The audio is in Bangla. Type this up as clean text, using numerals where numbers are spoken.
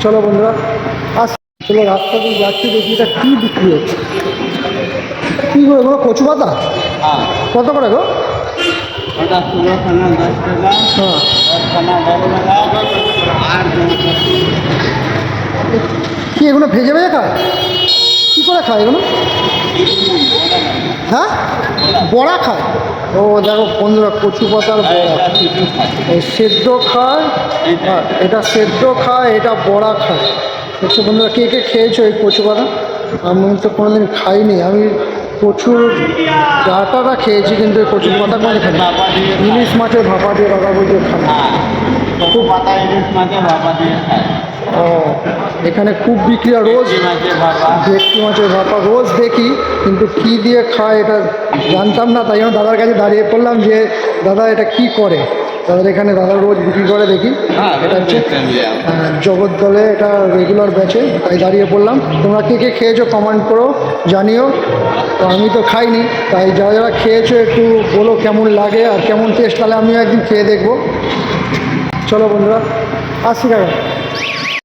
চলো বন্ধুরা আস চলো রাস্তা দিয়ে যাচ্ছি, দেখি এটা কী বিক্রি হচ্ছে। কী গো এগুলো কচু পাতা? হ্যাঁ, কত করে গো? ওটা 16খানা 10 টাকা, হ্যাঁ, 10খানা 10 টাকা, আর কি এগুলো ভেজে ভেজে খায়? কী করে খায় এগুলো? হ্যাঁ, বড়া খায়। ও দেখো বন্ধুরা, কচু পাতার বড়া। এটা কিছু খায়। এই সেদ্ধ খায়, আর এটা সেদ্ধ খায়, এটা বড়া খায়। হচ্ছে বন্ধুরা, কে কে খেয়েছো এই কচু পাতা? আমি তো কোনোদিন খাইনি। আমি কচুর ডাঁটাটা খেয়েছি, কিন্তু এই কচুর পাতা কোনো খাই ভাপা দিয়ে খায়। ইলিশ মাছের ভাপা দিয়ে বাবা বলতে খায়। হ্যাঁ, কচু পাতা ইলিশ মাছের ভাপা দিয়ে খায়। ও, এখানে খুব বিক্রি হয় রোজ। ভেটকি মাছের ভাপা। ভেটকি মাছের ভাপা রোজ দেখি, কিন্তু কী দিয়ে খায় এটা জানতাম না। তাই জন্য দাদার কাছে দাঁড়িয়ে পড়লাম যে দাদা এটা কি করে। দাদার এখানে দাদা রোজ বিক্রি করে দেখি। হ্যাঁ, এটা হচ্ছে মিলিয়াম। জগদ্দলে, এটা রেগুলার ব্যাচে, তাই দাঁড়িয়ে পড়লাম। তোমরা কে কে খেয়েছো কমেন্ট করো, জানিও। তো আমি তো খাইনি, তাই যারা যারা খেয়েছো একটু বলো কেমন লাগে আর কেমন টেস্ট, তাহলে আমিও একদিন খেয়ে দেখবো। চলো বন্ধুরা, আসছি কাকা।